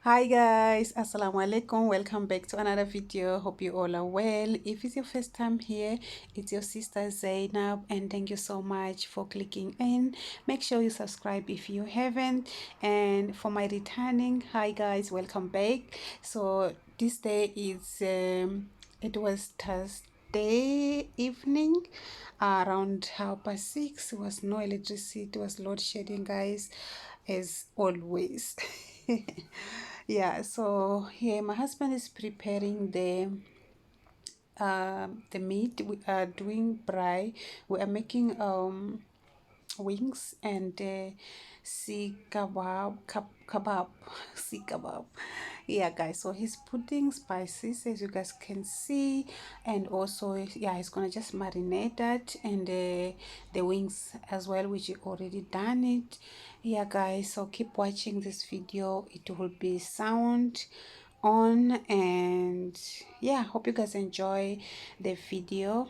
Hi guys, assalamu alaikum. Welcome back to another video. Hope you all are well. If it's your first time here, it's your sister Zainab, and thank you so much for clicking in. Make sure you subscribe if you haven't. And for my returning, hi guys, welcome back. So this day is it was Thursday evening, around 6:30. There was no electricity. It was load shedding, guys, as always. Yeah, so here my husband is preparing the meat. We are doing braai. We are making wings and sea kebab sea kebab. Yeah guys, so he's putting spices as you guys can see, and also yeah, he's gonna just marinate that, and the wings as well, which he already done it. Yeah guys, so keep watching this video. It will be sound on, and yeah, hope you guys enjoy the video.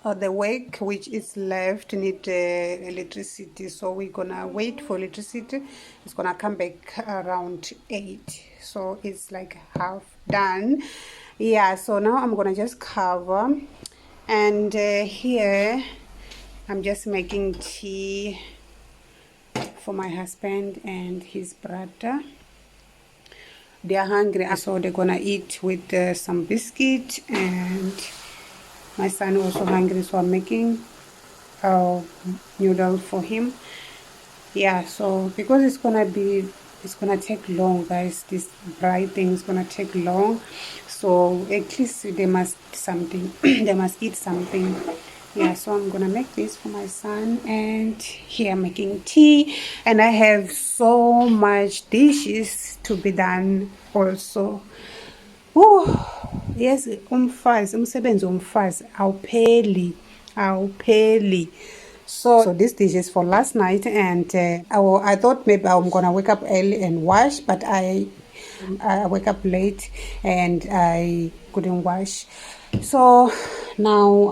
The work which is left need electricity, so we're gonna wait for electricity. It's gonna come back around 8, so it's like half done. Yeah, so now I'm gonna just cover, and here I'm just making tea for my husband and his brother. They are hungry, so they're gonna eat with some biscuit, and my son also hungry, so I'm making noodle for him. Yeah, so because it's gonna take long, guys. This braai thing is gonna take long, so at least they must something they must eat something. Yeah, so I'm gonna make this for my son, and here I'm making tea, and I have so much dishes to be done also. Yes, umsebenzi womfazi awupheli. So this dish is for last night, and I thought maybe I'm gonna wake up early and wash, but I wake up late and I couldn't wash. So now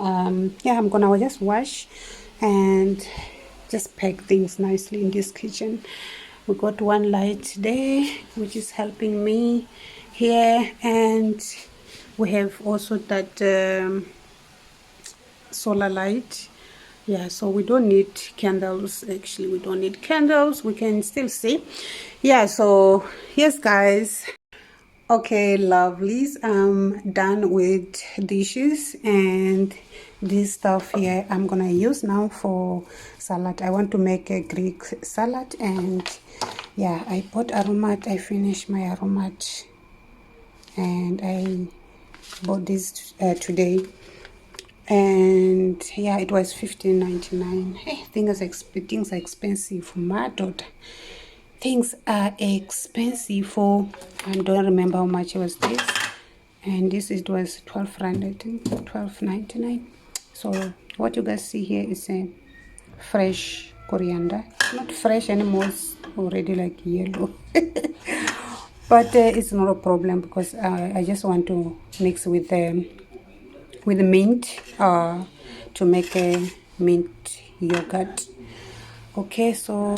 yeah, I'm gonna just wash and just pack things nicely in this kitchen. We got one light there which is helping me here, and we have also that solar light. Yeah, so we don't need candles. Actually, we don't need candles, we can still see. Yeah, so yes guys, okay lovelies, I'm done with dishes, and this stuff here I'm gonna use now for salad. I want to make a Greek salad, and yeah, I bought aromat. I finished my aromat, and I bought this today, and yeah, it was 15.99. Hey, things are expensive for my daughter. Things are expensive for, I don't remember how much was this, and this it was 12 rand, I think 12.99. So what you guys see here is a fresh coriander. It's not fresh anymore, it's already like yellow. But it's not a problem, because I just want to mix with the mint to make a mint yogurt. Okay, so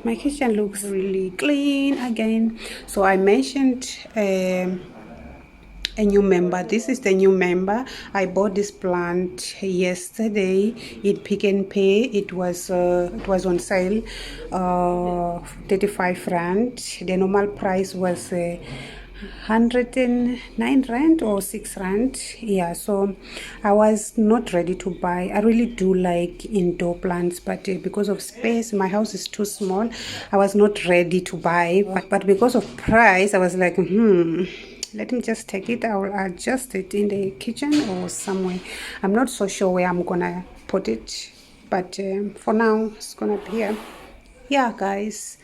my kitchen looks really clean again. So I mentioned a new member. This is the new member. I bought this plant yesterday in Pick and Pay. It was on sale, 35 rand. The normal price was 109 rand or 6 rand. Yeah, so I was not ready to buy. I really do like indoor plants, but because of space, my house is too small. I was not ready to buy, but because of price, I was like, let me just take it. I will adjust it in the kitchen or somewhere. I'm not so sure where I'm gonna put it, but for now it's gonna be here. Yeah guys,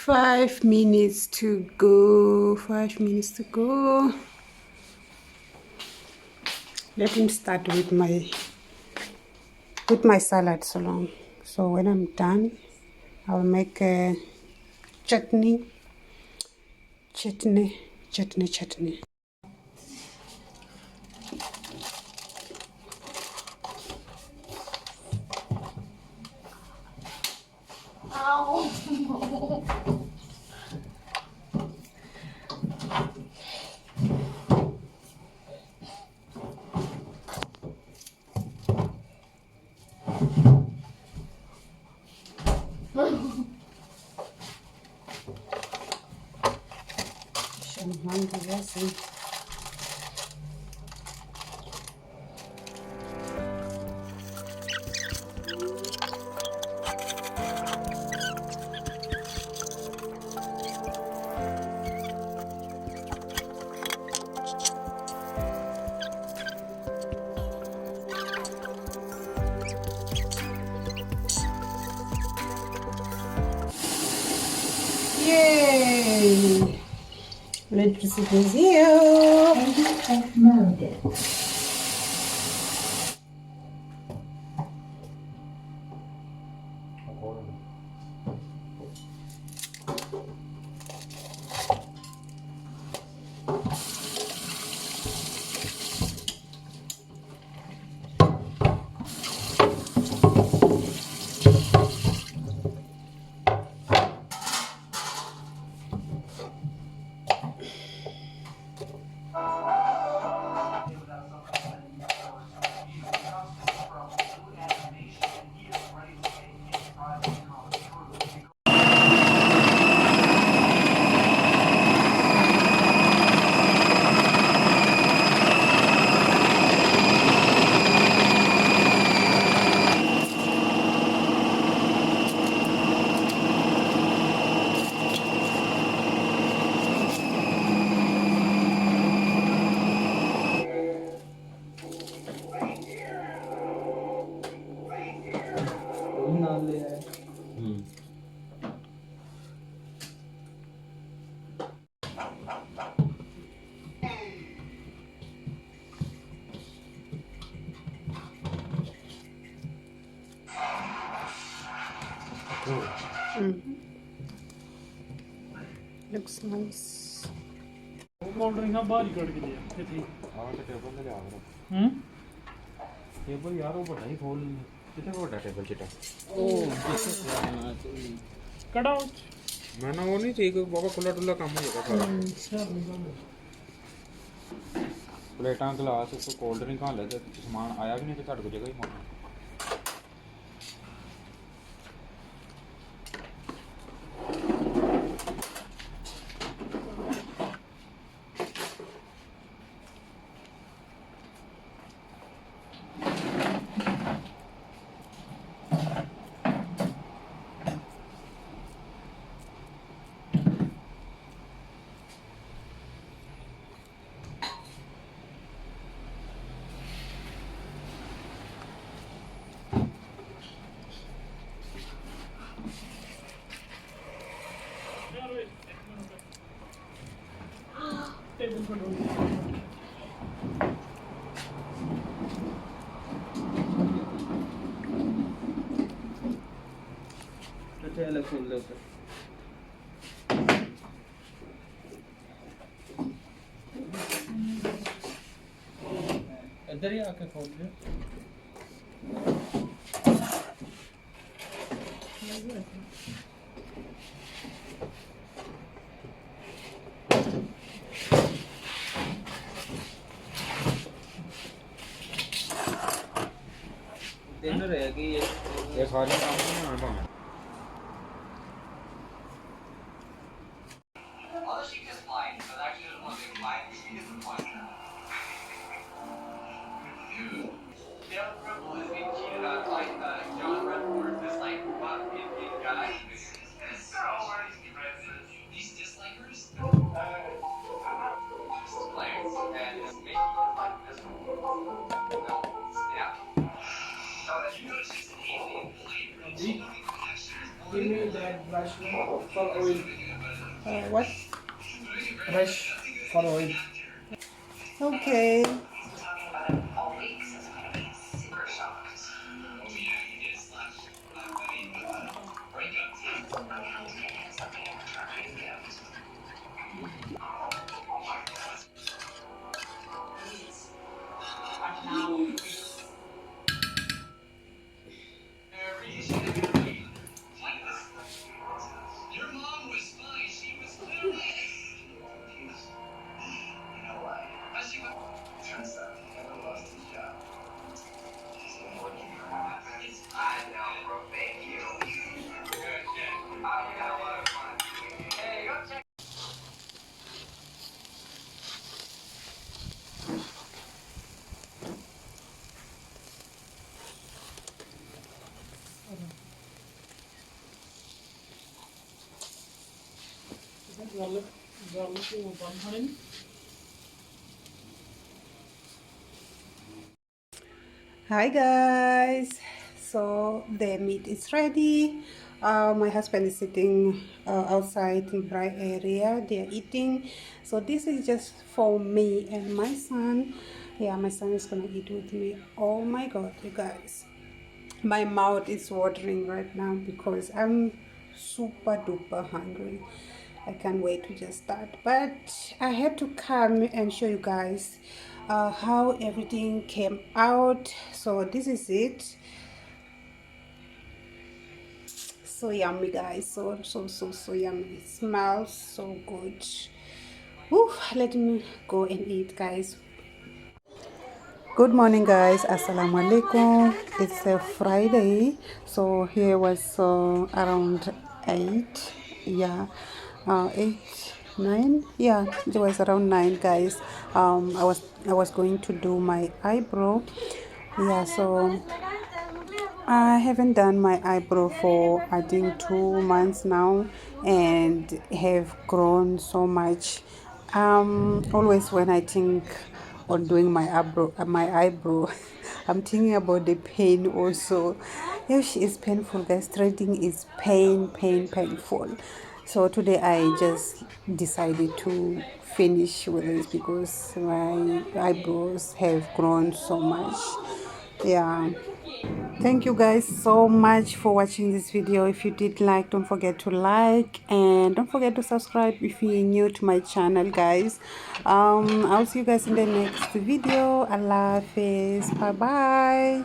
5 minutes to go. 5 minutes to go. Let him start with my salad so long. So when I'm done, I'll make a chutney. I'm hungry, yes. Yay! Electricity is here. Mode. Looks nice. Cold ਡਰਿੰਕਾਂ ਬਾਹਰ ਹੀ ਕੱਢ ਕੇ ਲਿਆ ਇੱਥੇ ਆਹ ਤੇ table ਤੇ ਲਿਆ ਫਿਰ ਹੂੰ ਟੇਬਲ ਯਾਰ ਉਹ ਵੱਡਾ ਹੀ ਖੋਲ ਕਿਤੇ ਵੱਡਾ ਟੇਬਲ ਚਿੱਟਾ ਉਹ ਕੜਾ ਮੈਂ ਨਾ ਉਹ ਨਹੀਂ ਠੀਕ ਬਾਬਾ ਖੁੱਲਾ ਡੁੱਲਾ ਕੰਮ ਹੋ ਜਾਏਗਾ ਸਾਰਾ ਪਲੇਟਾਂ ਗਲਾਸ ਉੱਤੇ ਕੋਲਡ ਡਰਿੰਕ ਲੈ ਤੇ ਸਮਾਨ ਆਇਆ ਵੀ ਨਹੀਂ ਤੇ ਤੁਹਾਡੇ ਕੋਲ ਜਗ੍ਹਾ ਹੀ ਮੋਟੀ ਟੇਬਲ ਫੜੋ अच्छा अलग खोल लो सर इधर ही आके खोल लो दिन रहेगी ਇਹ ਸਾਰੇ ਕੰਮ ਨਹੀਂ ਆਉਣ ਭਾਵੇਂ Although she is fine, but actually doesn't want to be fine. She isn't fine. Dale Gribble is being cheated on by John Redford, this like butt-in guy. These dislikers, dislikes, and it's making it like this one. No, snap. Oh, you know she's an alien flavor. Give me that brush for oil What? Rush for oil. Okay. Talking about it all week since I'm gonna be super shocked. Oh yeah, you did slash. I mean, breakup. Okay, it's okay. I'm trying to get. Oh my god. Your mom was fine. She was clearly. You know why? Turns out he never lost his job. He's been working for him. I know, bro. Thank you. Good shit. I had a lot of fun. Hey, go check. Garlic, garlic को बंद होने नहीं. Hi guys, so the meat is ready. My husband is sitting outside in braai area. They are eating, so this is just for me and my son. Yeah, my son is gonna eat with me. Oh my god, you guys, my mouth is watering right now because I'm super duper hungry. I can't wait to just start, but I had to come and show you guys how everything came out. So this is it. So yummy guys, so yummy. It smells so good. Woo, let me go and eat guys. Good morning guys, assalamu alaikum. It's a Friday, so here was around 8, yeah, 8 9, yeah, it was around 9 guys. I was going to do my eyebrow, yeah, so I haven't done my eyebrow for I think 2 months now, and have grown so much. Always when I think on doing my eyebrow, I'm thinking about the pain also. Yes, it's painful guys. Threading is painful. So today I just decided to finish with this because my eyebrows have grown so much. Yeah, thank you guys so much for watching this video. If you did like, don't forget to like, and don't forget to subscribe if you're new to my channel guys. I'll see you guys in the next video. Allah Hafiz, bye bye.